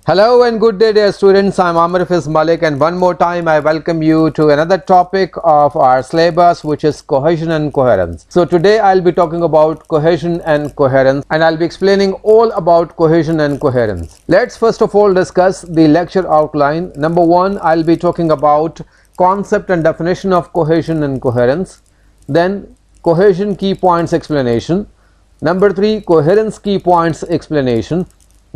Hello and good day dear students, I am Amir Malik and one more time I welcome you to another topic of our syllabus, which is cohesion and coherence. So today I'll be talking about cohesion and coherence, and I'll be explaining all about cohesion and coherence. Let's first of all discuss the lecture outline. Number one, I'll be talking about concept and definition of cohesion and coherence. Then cohesion key points explanation. Number three, coherence key points explanation.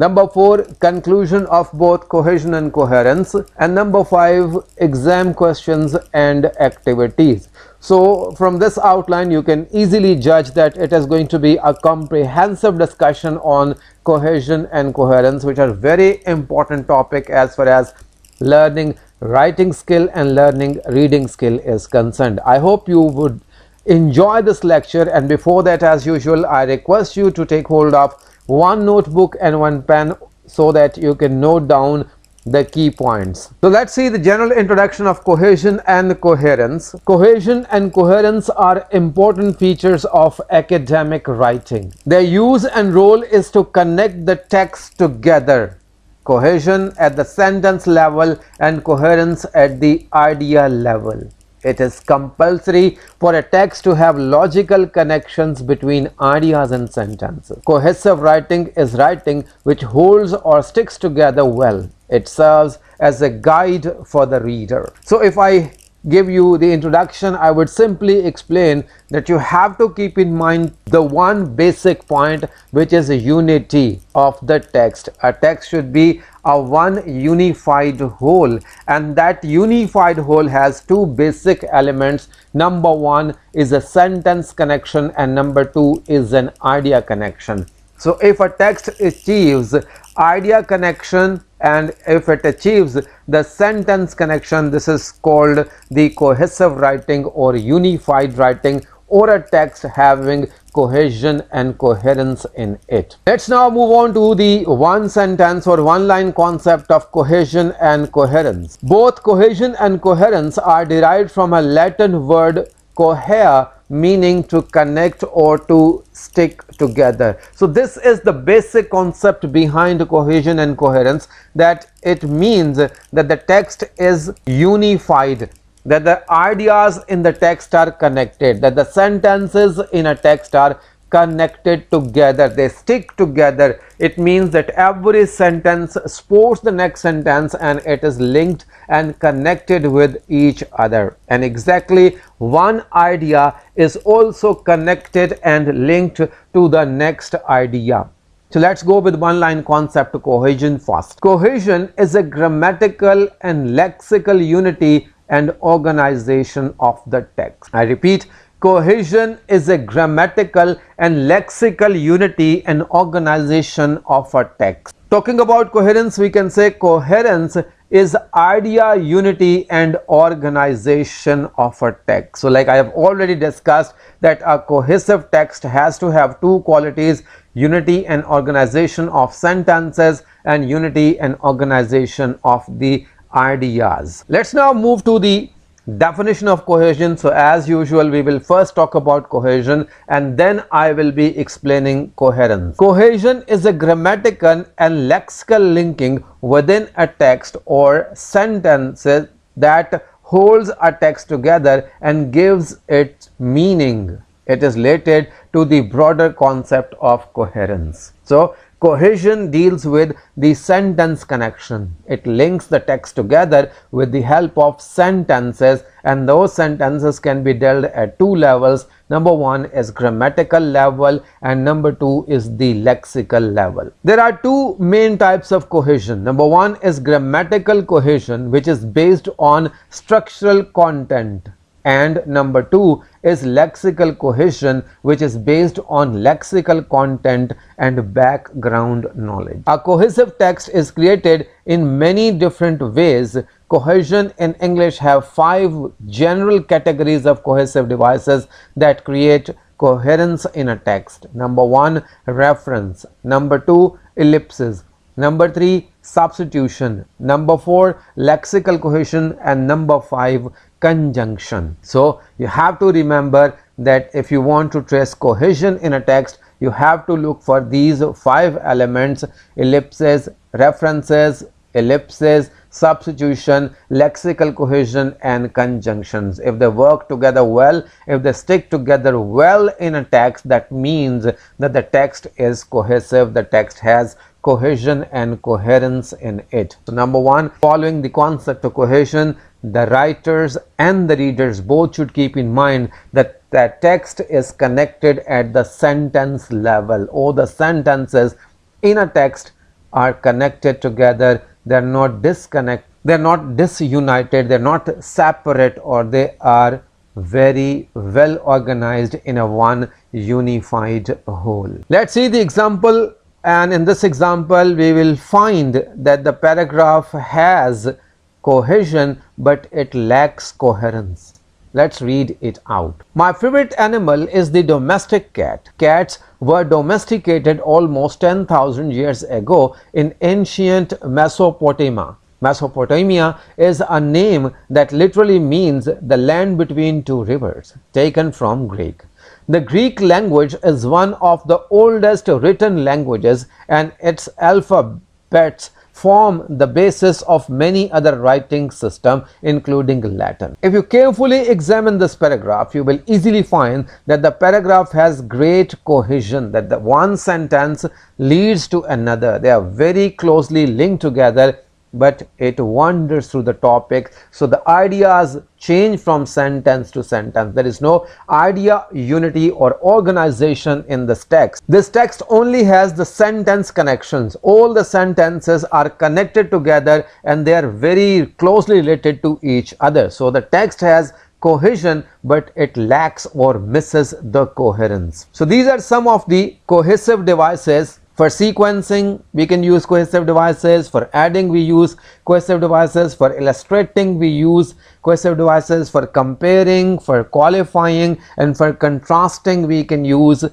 Number 4, conclusion of both cohesion and coherence. And number 5, exam questions and activities. So from this outline you can easily judge that it is going to be a comprehensive discussion on cohesion and coherence, which are very important topic as far as learning writing skill and learning reading skill is concerned. I hope you would enjoy this lecture, and before that, as usual, I request you to take hold of one notebook and one pen so that you can note down the key points. So let's see the general introduction of cohesion and coherence. Cohesion and coherence are important features of academic writing. Their use and role is to connect the text together. Cohesion at the sentence level and coherence at the idea level. It is compulsory for a text to have logical connections between ideas and sentences. Cohesive writing is writing which holds or sticks together well. It serves as a guide for the reader. So if I give you the introduction, I would simply explain that you have to keep in mind the one basic point, which is a unity of the text. A text should be a one unified whole, and that unified whole has two basic elements. Number one is a sentence connection and number two is an idea connection. So if a text achieves idea connection and if it achieves the sentence connection, this is called the cohesive writing or unified writing, or a text having cohesion and coherence in it. Let's now move on to the one sentence or one line concept of cohesion and coherence. Both cohesion and coherence are derived from a Latin word cohere, meaning to connect or to stick together. So this is the basic concept behind cohesion and coherence, that it means that the text is unified, that the ideas in the text are connected, that the sentences in a text are connected together, they stick together. It means that every sentence supports the next sentence and it is linked and connected with each other, and exactly one idea is also connected and linked to the next idea. So let's go with one line concept cohesion first. Cohesion is a grammatical and lexical unity and organization of the text. I repeat, cohesion is a grammatical and lexical unity and organization of a text. Talking about coherence, we can say coherence is idea, unity and organization of a text. So like I have already discussed, that a cohesive text has to have two qualities: unity and organization of sentences and unity and organization of the ideas. Let's now move to the definition of cohesion. So as usual, we will first talk about cohesion and then I will be explaining coherence. Cohesion is a grammatical and lexical linking within a text or sentences that holds a text together and gives it meaning. It is related to the broader concept of coherence. So cohesion deals with the sentence connection. It links the text together with the help of sentences, and those sentences can be dealt at two levels. Number one is grammatical level and number two is the lexical level. There are two main types of cohesion. Number one is grammatical cohesion, which is based on structural content, and number two is lexical cohesion, which is based on lexical content and background knowledge. A cohesive text is created in many different ways. Cohesion in English have 5 general categories of cohesive devices that create coherence in a text. Number 1, reference. Number 2, ellipsis. Number 3, substitution. Number 4, lexical cohesion, and number 5, conjunction. So you have to remember that if you want to trace cohesion in a text, you have to look for these 5 elements: ellipses, references, ellipses, substitution, lexical cohesion, and conjunctions. If they work together well, if they stick together well in a text, that means that the text is cohesive, the text has cohesion and coherence in it. So number 1, following the concept of cohesion, the writers and the readers both should keep in mind that the text is connected at the sentence level, or the sentences in a text are connected together. They are not disconnected, they are not disunited, they are not separate, or they are very well organized in a one unified whole. Let's see the example, and in this example we will find that the paragraph has cohesion but it lacks coherence. Let's read it out. My favorite animal is the domestic cat. Cats were domesticated almost 10,000 years ago in ancient Mesopotamia. Mesopotamia is a name that literally means the land between two rivers, taken from Greek. The Greek language is one of the oldest written languages, and its alphabets form the basis of many other writing systems, including Latin. If you carefully examine this paragraph, you will easily find that the paragraph has great cohesion, that the one sentence leads to another. They are very closely linked together, but it wanders through the topic. So the ideas change from sentence to sentence. There is no idea unity or organization in this text. This text only has the sentence connections. All the sentences are connected together and they are very closely related to each other. So the text has cohesion, but it lacks or misses the coherence. So these are some of the cohesive devices. For sequencing, we can use cohesive devices. For adding, we use cohesive devices. For illustrating, we use cohesive devices. For comparing, for qualifying, and for contrasting, we can use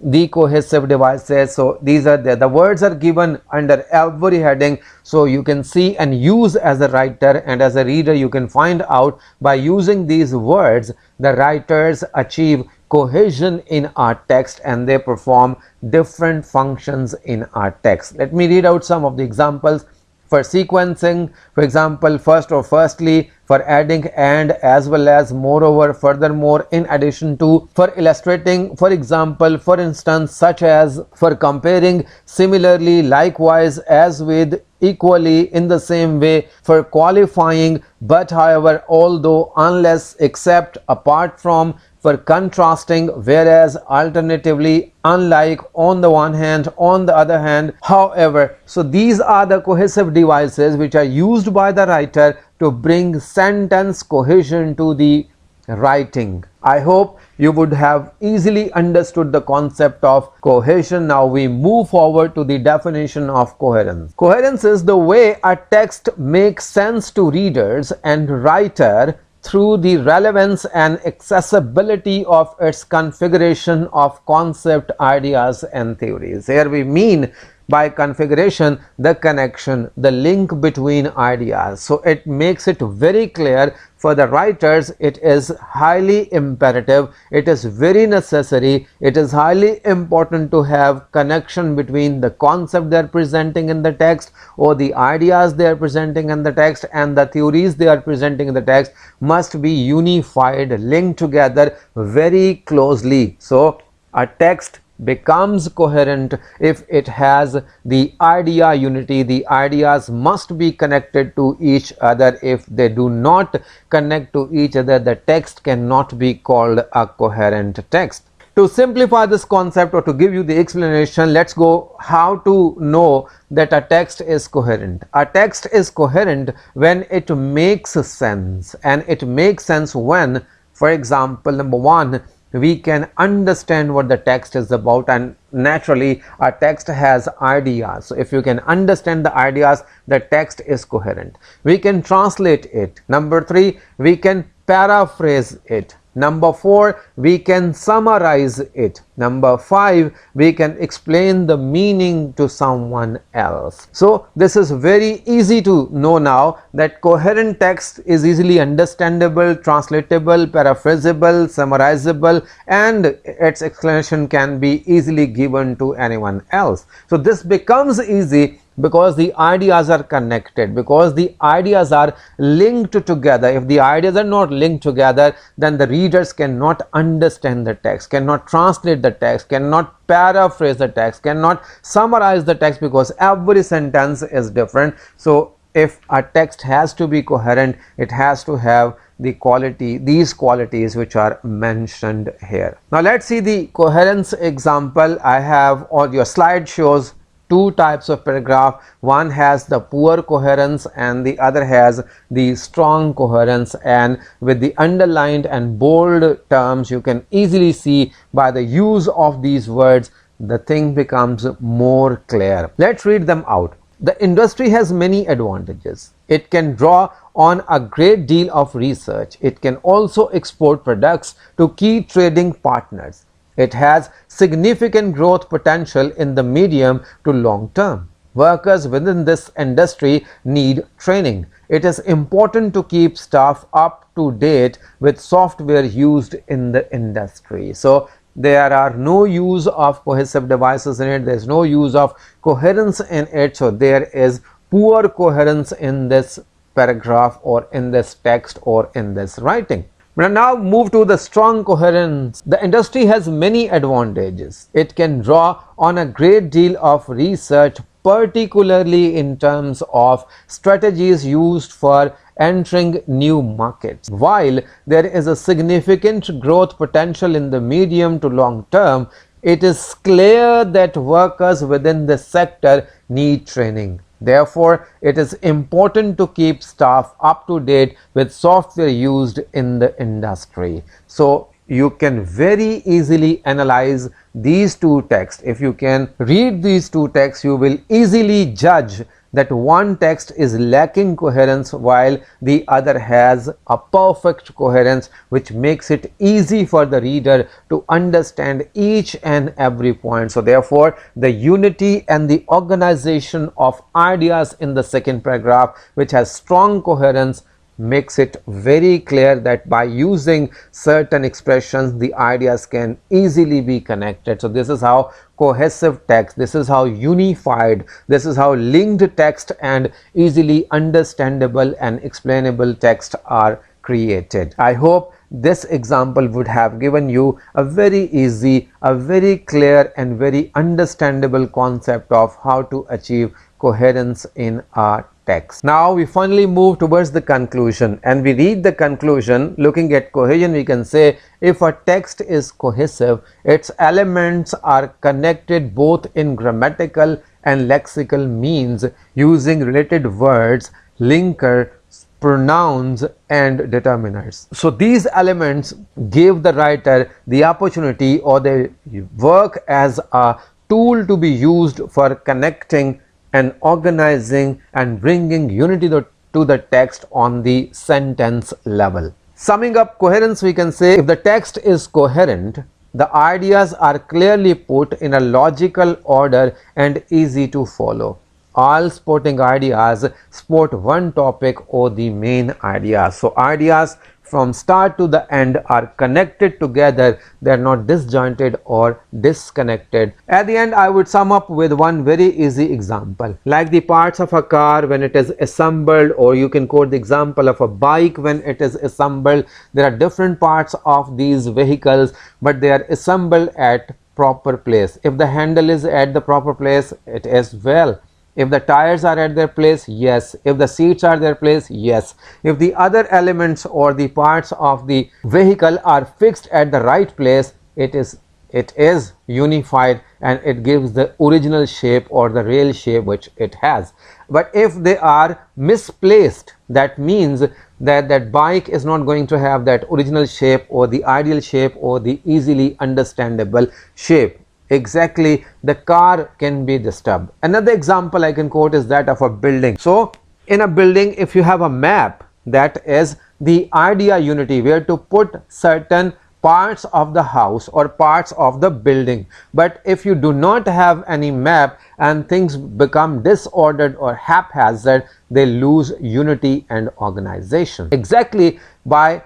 the cohesive devices. So these are the words are given under every heading, so you can see and use as a writer, and as a reader you can find out by using these words the writers achieve cohesion in our text and they perform different functions in our text. Let me read out some of the examples. For sequencing, for example, first or firstly. For adding, and, as well as, moreover, furthermore, in addition to. For illustrating, for example, for instance, such as. For comparing, similarly, likewise, as with, equally, in the same way. For qualifying, but, however, although, unless, except, apart from. For contrasting, whereas, alternatively, unlike, on the one hand, on the other hand, however. So these are the cohesive devices which are used by the writer to bring sentence cohesion to the writing. I hope you would have easily understood the concept of cohesion. Now we move forward to the definition of coherence. Coherence is the way a text makes sense to readers and writer through the relevance and accessibility of its configuration of concept, ideas, and theories. Here we mean by configuration the connection, the link between ideas. So it makes it very clear for the writers. It is highly imperative, it is very necessary, it is highly important to have connection between the concept they are presenting in the text, or the ideas they are presenting in the text, and the theories they are presenting in the text must be unified, linked together very closely. So a text becomes coherent if it has the idea unity. The ideas must be connected to each other. If they do not connect to each other, the text cannot be called a coherent text. To simplify this concept, or to give you the explanation, let's go how to know that a text is coherent. A text is coherent when it makes sense, and it makes sense when, for example, number 1, we can understand what the text is about, and naturally a text has ideas. So if you can understand the ideas, the text is coherent. We can translate it. Number 3, we can paraphrase it. Number 4, we can summarize it. Number 5, we can explain the meaning to someone else. So this is very easy to know now that coherent text is easily understandable, translatable, paraphrasable, summarizable, and its explanation can be easily given to anyone else. So this becomes easy because the ideas are connected, because the ideas are linked together. If the ideas are not linked together, then the readers cannot understand the text, cannot translate the text, cannot paraphrase the text, cannot summarize the text, because every sentence is different. So if a text has to be coherent, it has to have these qualities which are mentioned here. Now let's see the coherence example. I have, or your slide shows, two types of paragraph. One has the poor coherence and the other has the strong coherence, and with the underlined and bold terms you can easily see by the use of these words the thing becomes more clear. Let's read them out. The industry has many advantages. It can draw on a great deal of research. It can also export products to key trading partners. It has significant growth potential in the medium to long term. Workers within this industry need training. It is important to keep staff up to date with software used in the industry. So there are no use of cohesive devices in it, there is no use of coherence in it, so there is poor coherence in this paragraph or in this text or in this writing. But now move to the strong coherence. The industry has many advantages. It can draw on a great deal of research, particularly in terms of strategies used for entering new markets. While there is a significant growth potential in the medium to long term, it is clear that workers within the sector need training. Therefore, it is important to keep staff up to date with software used in the industry. So you can very easily analyze these two texts. If you can read these two texts, you will easily judge that one text is lacking coherence while the other has a perfect coherence, which makes it easy for the reader to understand each and every point. So therefore, the unity and the organization of ideas in the second paragraph, which has strong coherence, makes it very clear that by using certain expressions the ideas can easily be connected. So this is how cohesive text, this is how unified, this is how linked text and easily understandable and explainable text are created. I hope this example would have given you a very easy, a very clear and very understandable concept of how to achieve coherence in a text. Now we finally move towards the conclusion, and we read the conclusion. Looking at cohesion, we can say if a text is cohesive, its elements are connected both in grammatical and lexical means using related words, linker, pronouns and determiners. So these elements give the writer the opportunity, or they work as a tool to be used for connecting and organizing and bringing unity to the text on the sentence level. Summing up coherence, we can say if the text is coherent, the ideas are clearly put in a logical order and easy to follow. All supporting ideas support one topic or the main idea. So ideas from start to the end are connected together, they are not disjointed or disconnected. At the end, I would sum up with one very easy example. Like the parts of a car when it is assembled, or you can quote the example of a bike when it is assembled. There are different parts of these vehicles, but they are assembled at proper place. If the handle is at the proper place, it is well. If the tires are at their place, yes. If the seats are their place, yes. If the other elements or the parts of the vehicle are fixed at the right place, it is unified and it gives the original shape or the real shape which it has. But if they are misplaced, that means that that bike is not going to have that original shape or the ideal shape or the easily understandable shape. Exactly, the car can be disturbed. Another example I can quote is that of a building. So in a building, if you have a map that is the idea unity, where to put certain parts of the house or parts of the building. But if you do not have any map and things become disordered or haphazard, they lose unity and organization. Exactly, by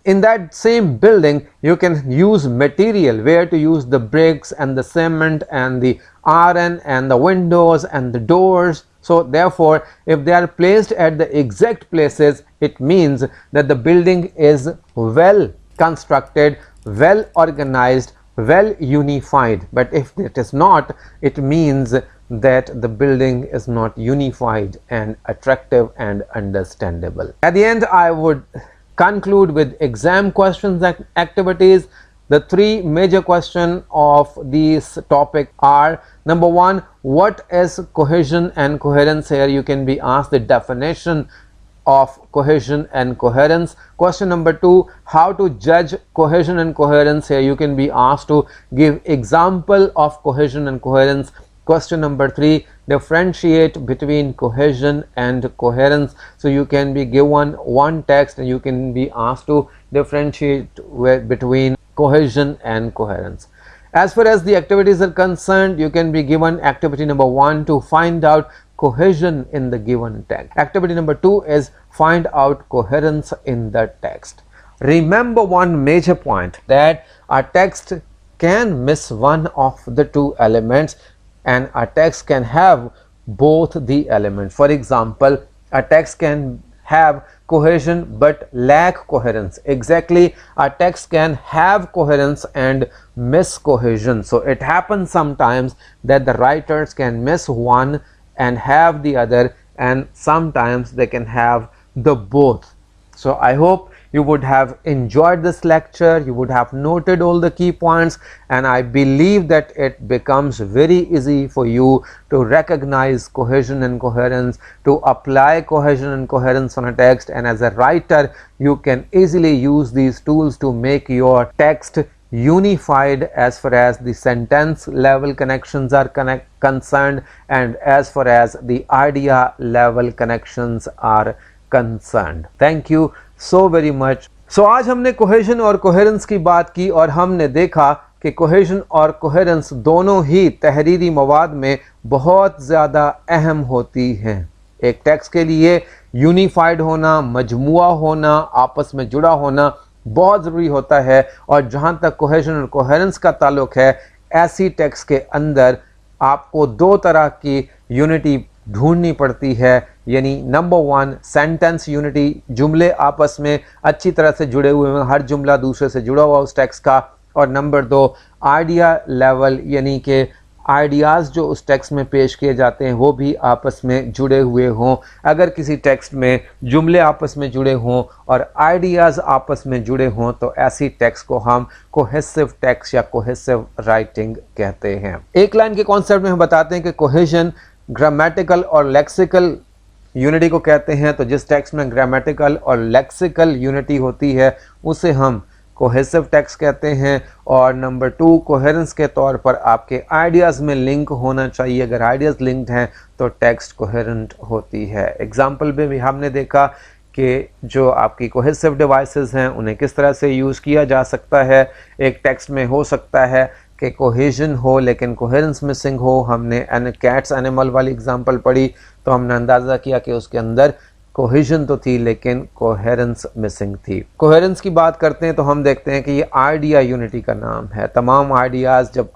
in that same building you can use material, where to use the bricks and the cement and the iron and the windows and the doors. So therefore, if they are placed at the exact places, it means that the building is well constructed, well organized, well unified. But if it is not, it means that the building is not unified and attractive and understandable. At the end, I would conclude with exam questions and activities. The three major questions of this topic are: number one, what is cohesion and coherence? Here you can be asked the definition of cohesion and coherence. Question number two, how to judge cohesion and coherence? Here you can be asked to give example of cohesion and coherence. Question number three, differentiate between cohesion and coherence. So you can be given one text and you can be asked to differentiate between cohesion and coherence. As far as the activities are concerned, you can be given activity number one to find out cohesion in the given text. Activity number two is find out coherence in the text. Remember one major point, that a text can miss one of the two elements and a text can have both the elements. For example, a text can have cohesion but lack coherence. Exactly, a text can have coherence and miss cohesion. So it happens sometimes that the writers can miss one and have the other, and sometimes they can have the both. So I hope you would have enjoyed this lecture, you would have noted all the key points, and I believe that it becomes very easy for you to recognize cohesion and coherence, to apply cohesion and coherence on a text, and as a writer you can easily use these tools to make your text unified as far as the sentence level connections are concerned and as far as the idea level connections are concerned. Thank you so very much. So आज हमने cohesion और coherence की बात की और हमने देखा कि cohesion और coherence दोनों ही तहरीरी मवाद में बहुत ज़्यादा अहम होती हैं। एक टेक्स्ट के लिए यूनिफाइड होना, मजमुआ होना, आपस में जुड़ा होना बहुत ज़रूरी होता है। और जहाँ तक cohesion और coherence का ताल्लुक है, ऐसी टेक्स्ट के अंदर आपको दो तरह की यूनिटी ढूंढनी पड़ती है, यानी नंबर वन सेंटेंस यूनिटी, जुमले आपस में अच्छी तरह से जुड़े हुए हैं, हर जुमला दूसरे से जुड़ा हुआ उस टेक्स्ट का। और नंबर दो आइडिया लेवल, यानी कि आइडियाज़ जो उस टेक्स्ट में पेश किए जाते हैं वो भी आपस में जुड़े हुए हों। अगर किसी टेक्स्ट में जुमले आपस में जुड़े हों और आइडियाज़ आपस में जुड़े हों तो ऐसी टेक्स्ट को हम कोहेसिव टेक्स्ट या कोहेसिव राइटिंग कहते हैं। एक लाइन के कॉन्सेप्ट में हम बताते हैं कि कोहेजन ग्रामेटिकल और लेक्सिकल यूनिटी को कहते हैं। तो जिस टेक्स्ट में ग्रामेटिकल और लेक्सिकल यूनिटी होती है उसे हम कोहेसिव टेक्स्ट कहते हैं। और नंबर टू कोहेरेंस के तौर पर आपके आइडियाज़ में लिंक होना चाहिए। अगर आइडियाज़ लिंक्ड हैं तो टेक्स्ट कोहेरेंट होती है। एग्जाम्पल में भी हमने देखा कि जो आपकी कोहेसिव डिवाइसेस हैं उन्हें किस तरह से यूज़ किया जा सकता है। एक टेक्स्ट में हो सकता है कि कोहेजन हो लेकिन कोहेरेंस मिसिंग हो। हमने कैट्स एनिमल वाली एग्जांपल पढ़ी तो हमने अंदाज़ा किया कि उसके अंदर कोहेजन तो थी लेकिन कोहेरेंस मिसिंग थी। कोहेरेंस की बात करते हैं तो हम देखते हैं कि ये आइडिया यूनिटी का नाम है। तमाम आइडियाज़ जब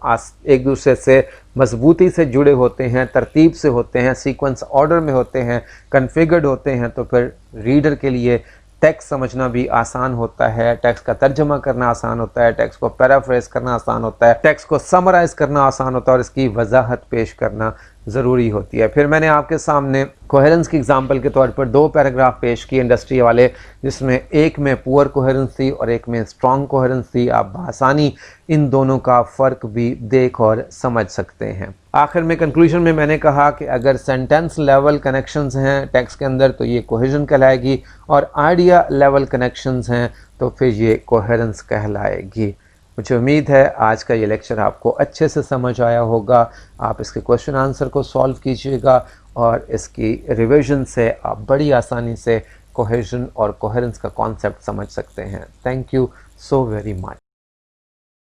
एक दूसरे से मजबूती से जुड़े होते हैं, तरतीब से होते हैं, सीक्वेंस ऑर्डर में होते हैं, कन्फिगर्ड होते हैं, तो फिर रीडर के लिए टेक्स्ट समझना भी आसान होता है, टेक्स्ट का तर्जमा करना आसान होता है, टेक्स्ट को पैराफ्रेज करना आसान होता है, टेक्स्ट को समराइज करना आसान होता है और इसकी वजाहत पेश करना ज़रूरी होती है। फिर मैंने आपके सामने कोहेरेंस की एग्जांपल के तौर पर दो पैराग्राफ पेश किए इंडस्ट्री वाले, जिसमें एक में पुअर कोहेरेंस थी और एक में स्ट्रॉन्ग कोहेरेंस थी। आप आसानी इन दोनों का फ़र्क भी देख और समझ सकते हैं। आखिर में कंक्लूजन में मैंने कहा कि अगर सेंटेंस लेवल कनेक्शंस हैं टेक्स्ट के अंदर तो ये कोहेजन कहलाएगी और आइडिया लेवल कनेक्शंस हैं तो फिर ये कोहेरेंस कहलाएगी। मुझे उम्मीद है आज का ये लेक्चर आपको अच्छे से समझ आया होगा। आप इसके क्वेश्चन आंसर को सॉल्व कीजिएगा और इसकी रिवीजन से आप बड़ी आसानी से कोहेजन और कोहेरेंस का कॉन्सेप्ट समझ सकते हैं. Thank you so very much.